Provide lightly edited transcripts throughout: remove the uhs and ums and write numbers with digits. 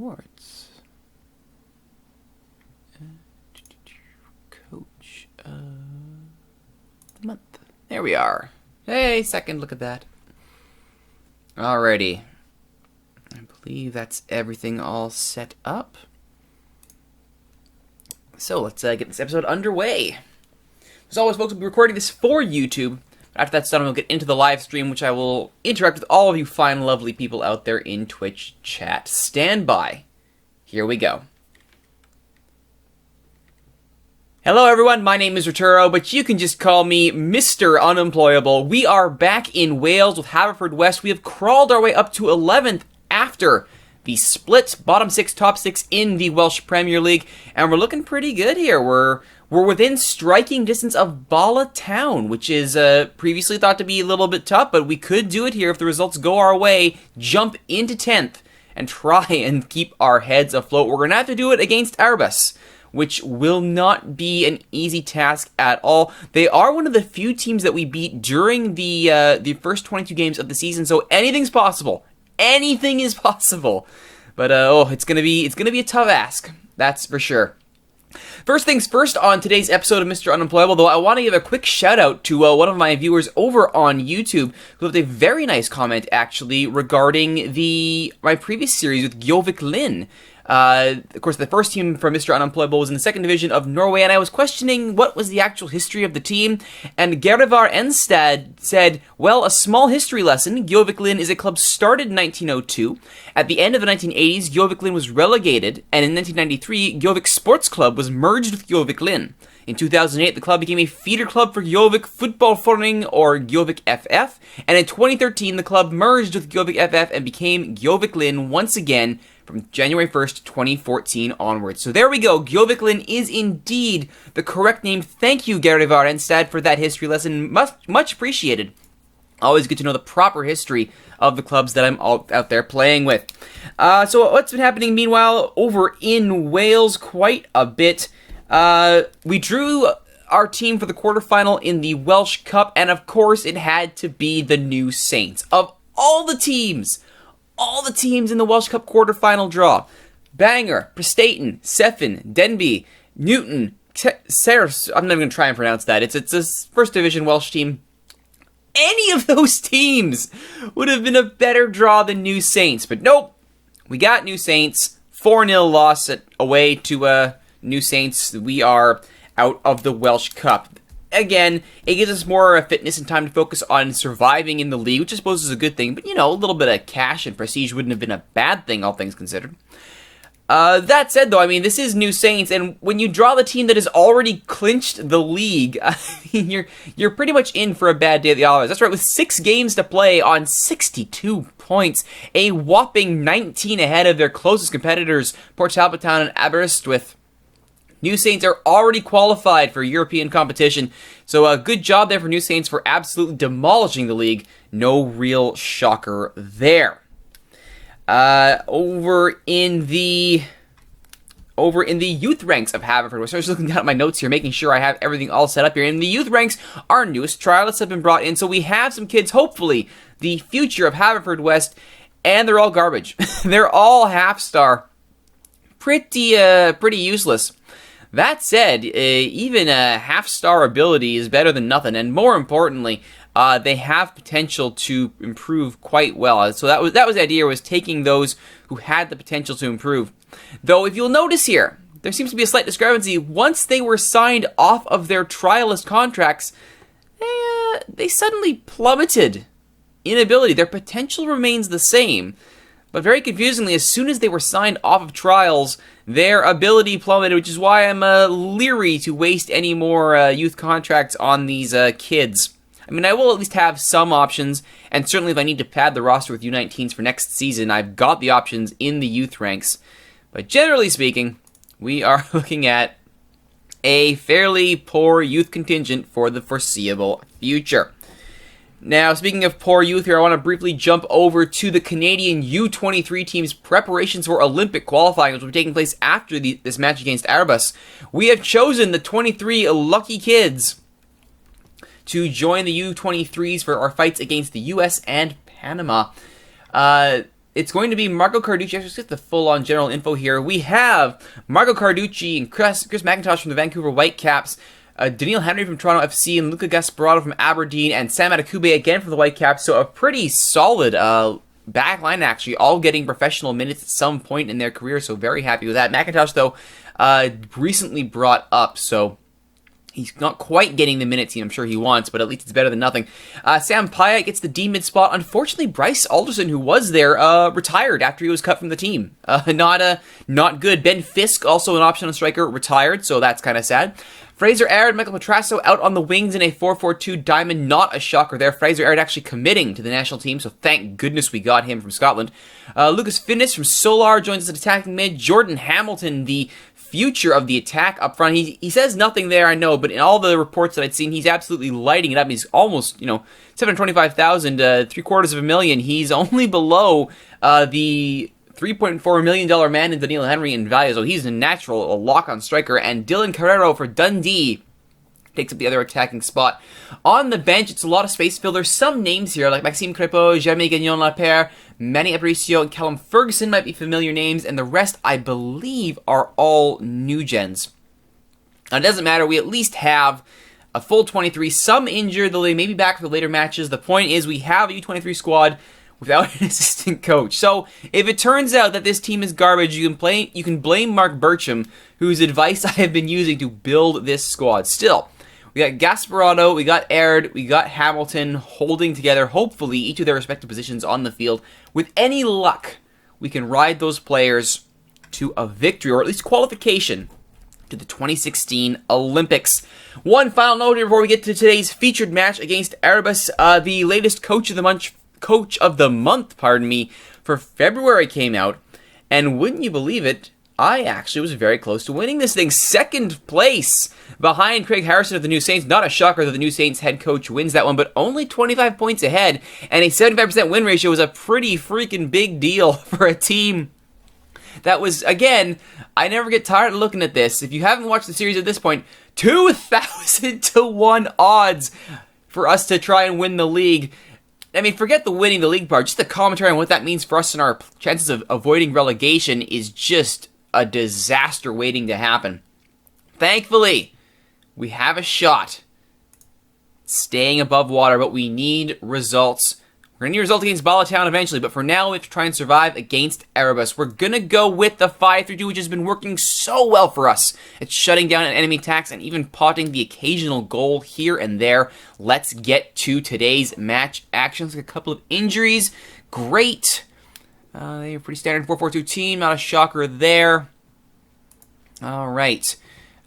Awards. Coach of the month. There we are. Hey, second look at that. Alrighty. I believe that's everything all set up. So let's get this episode underway. As always, folks, we'll be recording this for YouTube. After that's done, we'll get into the live stream, which I will interact with all of you fine, lovely people out there in Twitch chat. Stand by. Here we go. Hello, everyone. My name is Rituro, but you can just call me Mr. Unemployable. We are back in Wales with Haverfordwest. We have crawled our way up to 11th after the split bottom 6, top 6 in the Welsh Premier League, and we're looking pretty good here. We're within striking distance of Bala Town, which is previously thought to be a little bit tough, but we could do it here if the results go our way, jump into 10th, and try and keep our heads afloat. We're going to have to do it against A.F.C, which will not be an easy task at all. They are one of the few teams that we beat during the first 22 games of the season, so anything's possible. Anything is possible. But it's gonna be a tough ask, that's for sure. First things first, on today's episode of Mr. Unemployable, though, I want to give a quick shout-out to one of my viewers over on YouTube, who left a very nice comment, actually, regarding my previous series with Gjovik-Lyn. Of course, the first team for Mr. Unemployable was in the second division of Norway, and I was questioning what was the actual history of the team, and Gjovik-Lyn said, well, a small history lesson. Gjovik-Lyn is a club started in 1902. At the end of the 1980s, Gjovik-Lyn was relegated, and in 1993, Gjovik Sports Club was merged with Gjovik-Lyn. In 2008, the club became a feeder club for Gjovik Fotballforening, or Gjovik-FF, and in 2013, the club merged with Gjovik-FF and became Gjovik-Lyn once again from January 1st, 2014 onwards. So there we go. Gjovik-Lyn is indeed the correct name. Thank you, Gjovik-Lyn, for that history lesson. Much appreciated. Always good to know the proper history of the clubs that I'm out there playing with. So what's been happening meanwhile over in Wales? Quite a bit. We drew our team for the quarterfinal in the Welsh Cup, and of course it had to be the New Saints. Of all the teams in the Welsh Cup quarterfinal draw, Bangor, Prestatyn, Cefn, Denbigh, Newton, Ceres, I'm not even going to try and pronounce that. It's a first division Welsh team. Any of those teams would have been a better draw than New Saints, but nope. We got New Saints, 4-0 loss away to New Saints. We are out of the Welsh Cup. Again, it gives us more fitness and time to focus on surviving in the league, which I suppose is a good thing. But, you know, a little bit of cash and prestige wouldn't have been a bad thing, all things considered. That said, though, I mean, this is New Saints, and when you draw the team that has already clinched the league, I mean, you're pretty much in for a bad day at the office. That's right, with 6 games to play on 62 points, a whopping 19 ahead of their closest competitors, Port Talbot Town and Aberystwyth. New Saints are already qualified for European competition, so a good job there for New Saints for absolutely demolishing the league. No real shocker there. Over in the youth ranks of Haverfordwest, I was looking at my notes here, making sure I have everything all set up here. In the youth ranks, our newest trialists have been brought in, so we have some kids, hopefully, the future of Haverfordwest, and they're all garbage. They're all half-star. Pretty useless. That said, even a half-star ability is better than nothing, and more importantly, they have potential to improve quite well. So that was the idea, was taking those who had the potential to improve. Though, if you'll notice here, there seems to be a slight discrepancy. Once they were signed off of their trialist contracts, they suddenly plummeted in ability. Their potential remains the same, but very confusingly, as soon as they were signed off of trials, their ability plummeted, which is why I'm leery to waste any more youth contracts on these kids. I mean, I will at least have some options, and certainly if I need to pad the roster with U19s for next season, I've got the options in the youth ranks. But generally speaking, we are looking at a fairly poor youth contingent for the foreseeable future. Now, speaking of poor youth here, I want to briefly jump over to the Canadian U23 team's preparations for Olympic qualifying, which will be taking place after this match against A.F.C. We have chosen the 23 lucky kids to join the U23s for our fights against the U.S. and Panama. it's going to be Marco Carducci. Let's get the full-on general info here. We have Marco Carducci and Chris McIntosh from the Vancouver Whitecaps, Daniil Henry from Toronto FC, and Luca Gasparotto from Aberdeen, and Sam Adekugbe again from the Whitecaps. So a pretty solid back line, actually, all getting professional minutes at some point in their career, so very happy with that. McIntosh, though, recently brought up, so he's not quite getting the minutes I'm sure he wants, but at least it's better than nothing. Sam Pyatt gets the D-mid spot. Unfortunately, Bryce Alderson, who was there, retired after he was cut from the team. Not good. Ben Fisk, also an option on striker, retired, so that's kind of sad. Fraser Aird, Michael Petrasso out on the wings in a 4-4-2 diamond. Not a shocker there. Fraser Aird actually committing to the national team, so thank goodness we got him from Scotland. Lucas Finnis from Solar joins us at attacking mid. Jordan Hamilton, the future of the attack up front. He says nothing there, I know, but in all the reports that I'd seen, he's absolutely lighting it up. He's almost, 725,000, $750,000. He's only below the $3.4 million man in Daniil Henry in value, so he's a lock-on striker. And Dylan Carrero for Dundee takes up the other attacking spot. On the bench, it's a lot of space fill. There's some names here, like Maxime Crépeau, Jeremy Gagnon-Lapierre, Manny Aparicio, and Callum Ferguson might be familiar names, and the rest, I believe, are all new gens. Now, it doesn't matter. We at least have a full 23, some injured, though they may be back for the later matches. The point is we have a U23 squad without an assistant coach. So if it turns out that this team is garbage, you can blame Mark Bircham, whose advice I have been using to build this squad. Still, we got Gasparotto, we got Aird, we got Hamilton holding together, hopefully, each of their respective positions on the field. With any luck, we can ride those players to a victory, or at least qualification, to the 2016 Olympics. One final note here before we get to today's featured match against Erebus. The latest Coach of the Month, for February came out, and wouldn't you believe it, I actually was very close to winning this thing. Second place behind Craig Harrison of the New Saints. Not a shocker that the New Saints head coach wins that one, but only 25 points ahead, and a 75% win ratio was a pretty freaking big deal for a team that was, again, I never get tired of looking at this. If you haven't watched the series at this point, 2,000 to 1 odds for us to try and win the league. I mean, forget the winning the league part. Just the commentary on what that means for us and our chances of avoiding relegation is just a disaster waiting to happen. Thankfully, we have a shot staying above water, but we need results. We're going to need results against Bala Town eventually, but for now, we have to try and survive against Erebus. We're going to go with the 5-3-2, which has been working so well for us. It's shutting down enemy attacks and even potting the occasional goal here and there. Let's get to today's match actions. A couple of injuries. Great. They're pretty standard 4-4-2 team. Not a shocker there. All right.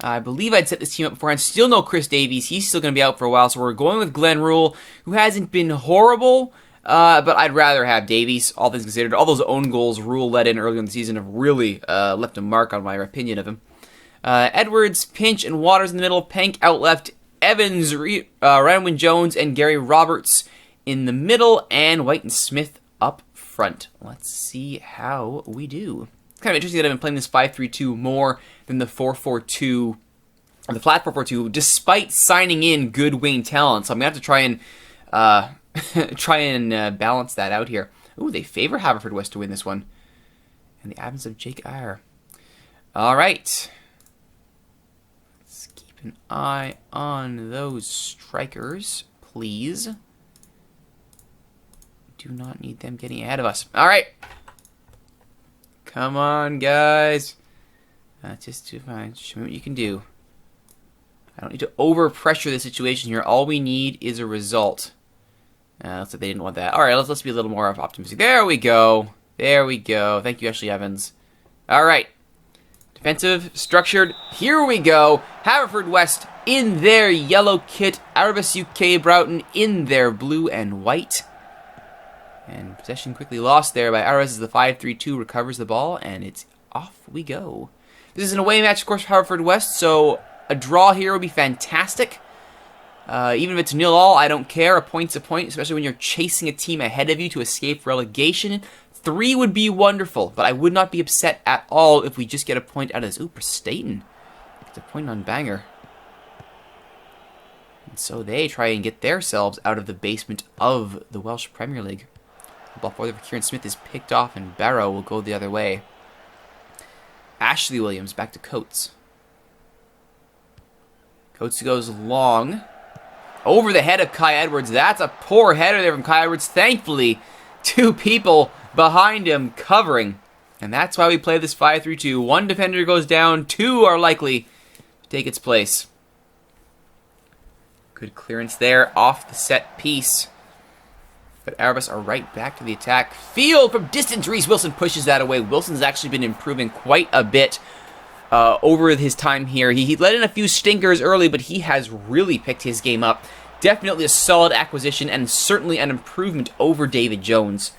I believe I'd set this team up beforehand. Still no Chris Davies. He's still going to be out for a while, so we're going with Glenn Rule, who hasn't been horrible, but I'd rather have Davies, all things considered. All those own goals Rule let in earlier in the season have really left a mark on my opinion of him. Edwards, Pinch, and Waters in the middle. Pank out left. Evans, Ryan Jones, and Gary Roberts in the middle, and White and Smith up front. Let's see how we do. It's kind of interesting that I've been playing this 5-3-2 more than the 4-4-2, or the flat 4-4-2, despite signing in good wing talent. So I'm going to have to try and balance that out here. Ooh, they favor Haverfordwest to win this one. In the absence of Jake Eyre. All right. Let's keep an eye on those strikers, please. Do not need them getting ahead of us. All right. Come on, guys. Just to find. Show me what you can do. I don't need to overpressure the situation here. All we need is a result. Looks like they didn't want that. All right, let's be a little more optimistic. There we go. There we go. Thank you, Ashley Evans. All right. Defensive, structured. Here we go. Haverfordwest in their yellow kit. Erebus UK Broughton in their blue and white. And possession quickly lost there by Erebus as the 5-3-2 recovers the ball, and it's off we go. This is an away match, of course, for Haverfordwest, so a draw here would be fantastic. Even if it's 0-0, I don't care. A point's a point, especially when you're chasing a team ahead of you to escape relegation. 3 would be wonderful, but I would not be upset at all if we just get a point out of this. Ooh, Prestaten. It's a point on Banger. And so they try and get themselves out of the basement of the Welsh Premier League. The ball forward for Kieran Smith is picked off, and Barrow will go the other way. Ashley Williams back to Coates. Coates goes long. Over the head of Kai Edwards. That's a poor header there from Kai Edwards. Thankfully, two people behind him covering. And that's why we play this 5-3-2. One defender goes down. Two are likely to take its place. Good clearance there off the set piece. But Airbus are right back to the attack. Field from distance. Reese Wilson pushes that away. Wilson's actually been improving quite a bit over his time here. He let in a few stinkers early, but he has really picked his game up. Definitely a solid acquisition and certainly an improvement over David Jones.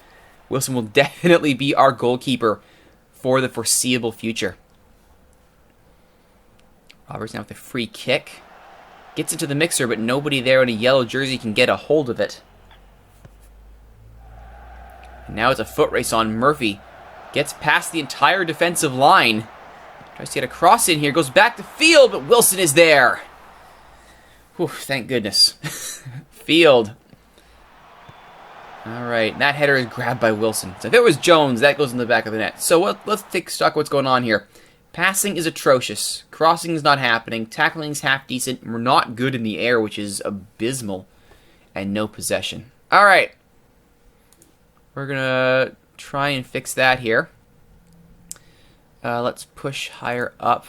Wilson will definitely be our goalkeeper for the foreseeable future. Roberts now with a free kick. Gets into the mixer, but nobody there in a yellow jersey can get a hold of it. And now it's a foot race on Murphy. Gets past the entire defensive line. Tries to get a cross in here. Goes back to Field, but Wilson is there. Whew, thank goodness. Field. Alright, that header is grabbed by Wilson. So if it was Jones, that goes in the back of the net. So let's take stock of what's going on here. Passing is atrocious. Crossing is not happening. Tackling is half decent. We're not good in the air, which is abysmal. And no possession. Alright. We're going to try and fix that here. Let's push higher up.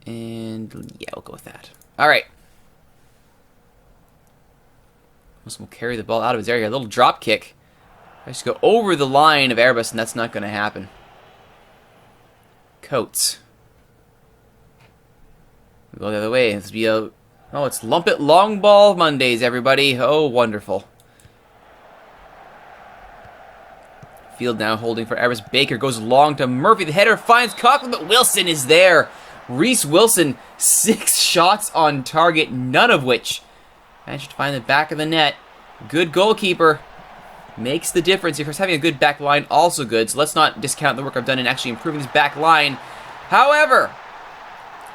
And yeah, we'll go with that. Alright. Wilson will carry the ball out of his area. A little drop kick. Tries to go over the line of Airbus, and that's not going to happen. Coates. We'll go the other way. This will be a... Oh, it's Lump It Long Ball Mondays, everybody. Oh, wonderful. Field now holding for Airbus. Baker goes long to Murphy. The header finds Coughlin, but Wilson is there. Reese Wilson, 6 shots on target, none of which managed to find the back of the net. Good goalkeeper. Makes the difference. Of course, having a good back line also good, so let's not discount the work I've done in actually improving this back line. However,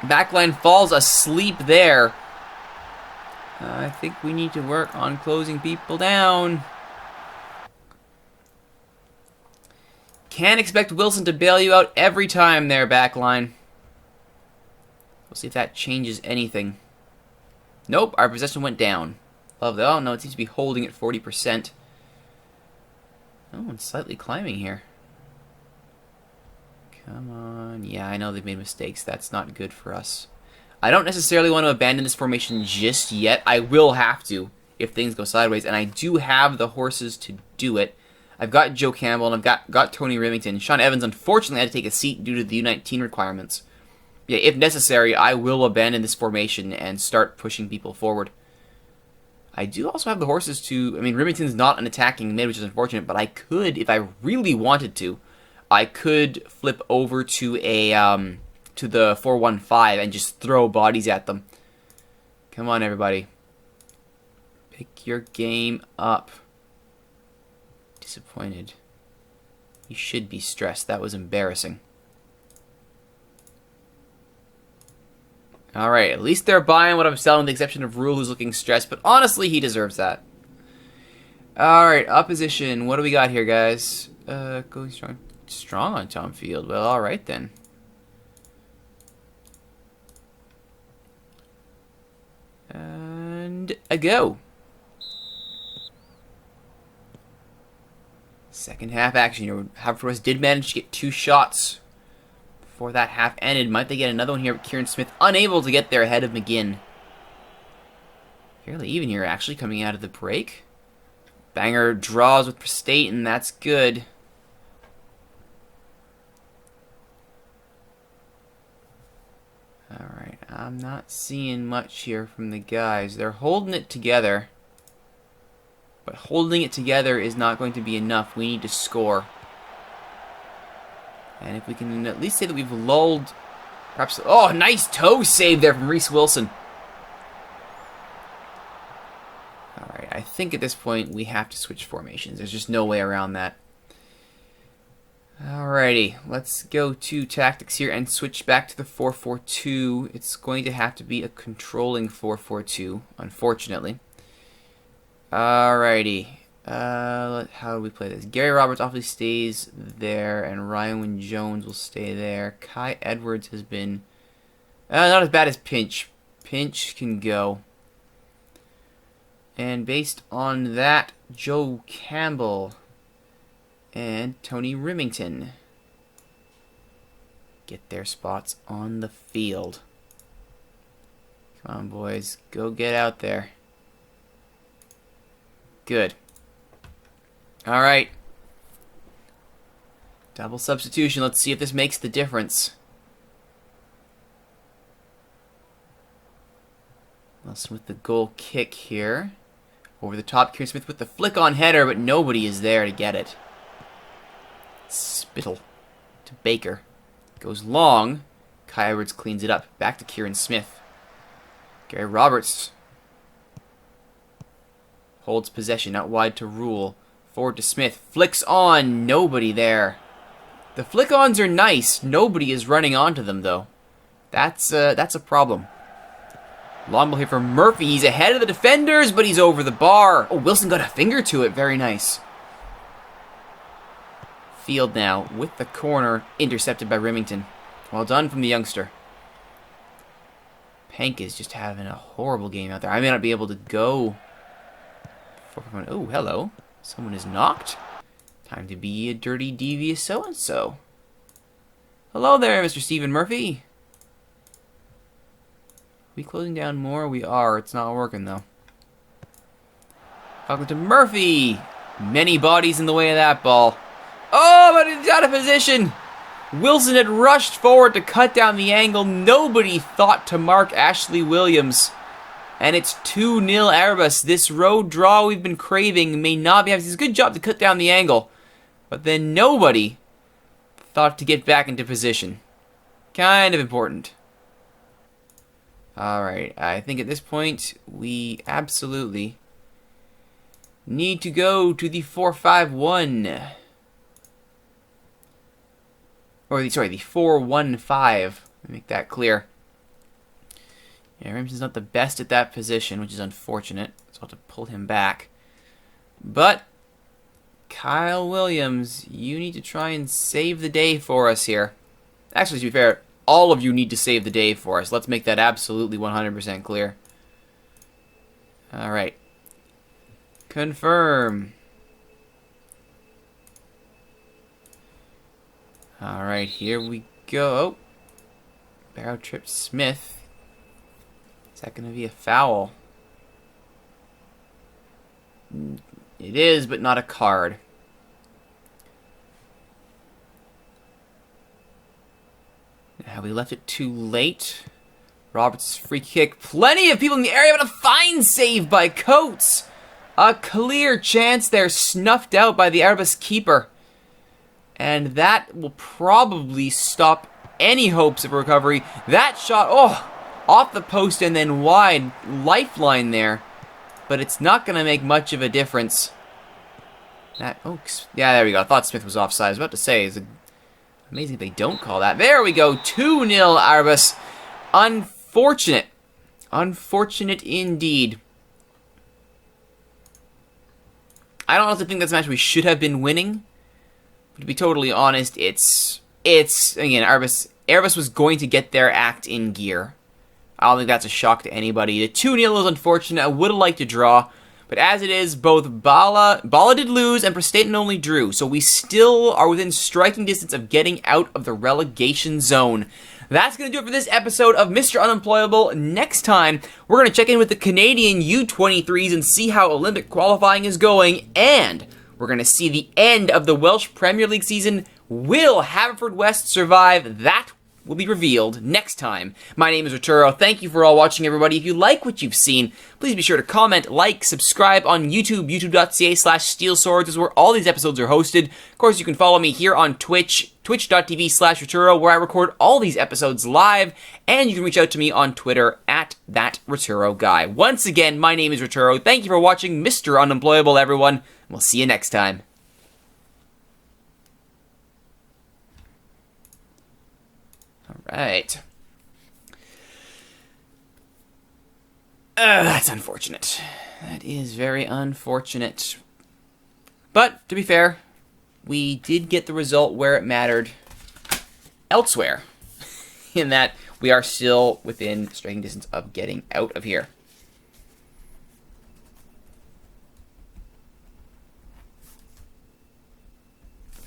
back line falls asleep there. I think we need to work on closing people down. Can't expect Wilson to bail you out every time there, back line. We'll see if that changes anything. Nope, our possession went down. Love that. Oh, no, it seems to be holding at 40%. Oh, it's slightly climbing here. Come on. Yeah, I know they've made mistakes. That's not good for us. I don't necessarily want to abandon this formation just yet. I will have to if things go sideways, and I do have the horses to do it. I've got Joe Campbell, and I've got Tony Remington. Sean Evans, unfortunately, had to take a seat due to the U19 requirements. Yeah, if necessary, I will abandon this formation and start pushing people forward. I do also have the horses to... I mean, Remington's not an attacking mid, which is unfortunate, but I could, if I really wanted to, I could flip over to a to the 4-1-5 and just throw bodies at them. Come on, everybody. Pick your game up. Disappointed. You should be stressed. That was embarrassing. Alright, at least they're buying what I'm selling, with the exception of Rule, who's looking stressed, but honestly, he deserves that. Alright, opposition. What do we got here, guys? Going strong. Strong on Tom Field. Well, alright then. And a go. Second half action here. Haverfordwest did manage to get 2 shots before that half ended. Might they get another one here? Kieran Smith unable to get there ahead of McGinn. Fairly even here, actually, coming out of the break. Banger draws with Prestate, and that's good. Alright, I'm not seeing much here from the guys. They're holding it together. But holding it together is not going to be enough. We need to score. And if we can at least say that we've lulled... Perhaps... Oh, nice toe save there from Reese Wilson. Alright, I think at this point we have to switch formations. There's just no way around that. Alrighty, let's go to tactics here and switch back to the 4-4-2. It's going to have to be a controlling 4-4-2, unfortunately. Alrighty. How do we play this? Gary Roberts obviously stays there, and Ryan Wynne Jones will stay there. Kai Edwards has been not as bad as Pinch. Pinch can go. And based on that, Joe Campbell and Tony Remington get their spots on the field. Come on, boys. Go get out there. Good. Alright. Double substitution. Let's see if this makes the difference. Wilson with the goal kick here. Over the top, Kieran Smith with the flick-on header, but nobody is there to get it. Spittle to Baker. Goes long. Kai Edwards cleans it up. Back to Kieran Smith. Gary Roberts holds possession out wide to Rule. Forward to Smith. Flicks on. Nobody there. The flick-ons are nice. Nobody is running onto them, though. That's a problem. Long ball here for Murphy. He's ahead of the defenders, but he's over the bar. Oh, Wilson got a finger to it. Very nice. Field now with the corner. Intercepted by Remington. Well done from the youngster. Pank is just having a horrible game out there. I may not be able to go. Oh, hello. Someone is knocked. Time to be a dirty, devious so-and-so. Hello there, Mr. Stephen Murphy. Are we closing down more? We are. It's not working, though. Talking to Murphy. Many bodies in the way of that ball. Oh, but he's out of position. Wilson had rushed forward to cut down the angle. Nobody thought to mark Ashley Williams. And it's 2-0 Airbus. This road draw we've been craving may not be having. It's a good job to cut down the angle. But then nobody thought to get back into position. Kind of important. Alright, I think at this point we absolutely need to go to the 4-5-1. Or, sorry, the 4-1-5. Let me make that clear. Yeah, Remington's not the best at that position, which is unfortunate. So I'll have to pull him back. But, Kyle Williams, you need to try and save the day for us here. Actually, to be fair, all of you need to save the day for us. Let's make that absolutely 100% clear. Alright. Confirm. Alright, here we go. Oh. Barrow tripped Smith. Is that going to be a foul? It is, but not a card. Now we left it too late. Roberts' free kick. Plenty of people in the area, but a fine save by Coates. A clear chance there, snuffed out by the Airbus keeper. And that will probably stop any hopes of recovery. That shot, oh, off the post and then wide. Lifeline there. But it's not going to make much of a difference. That, oh, yeah, there we go. I thought Smith was offside. I was about to say, it's amazing if they don't call that. There we go. 2-0 Airbus. Unfortunate. Unfortunate indeed. I don't also think that's a match we should have been winning. But to be totally honest, it's again, Airbus was going to get their act in gear. I don't think that's a shock to anybody. The 2-0 is unfortunate. I would have liked to draw. But as it is, both Bala did lose and Prestaton only drew. So we still are within striking distance of getting out of the relegation zone. That's going to do it for this episode of Mr. Unemployable. Next time, we're going to check in with the Canadian U23s and see how Olympic qualifying is going. And we're going to see the end of the Welsh Premier League season. Will Haverfordwest survive? That will be revealed next time. My name is Rituro. Thank you for all watching, everybody. If you like what you've seen, please be sure to comment, like, subscribe on YouTube, youtube.ca/SteelSwords is where all these episodes are hosted. Of course, you can follow me here on Twitch, twitch.tv/Rituro, where I record all these episodes live, and you can reach out to me on Twitter at @ThatRituroGuy. Once again, my name is Rituro. Thank you for watching Mr. Unemployable, everyone. We'll see you next time. Alright. That's unfortunate. That is very unfortunate. But, to be fair, we did get the result where it mattered elsewhere, in that we are still within striking distance of getting out of here.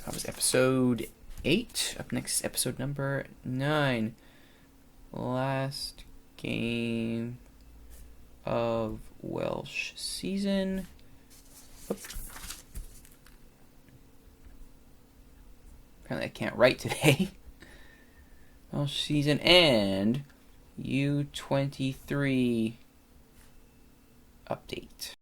That was episode 8. Up next, episode number 9. Last game of Welsh season. Apparently I can't write today. Welsh season and U23 update.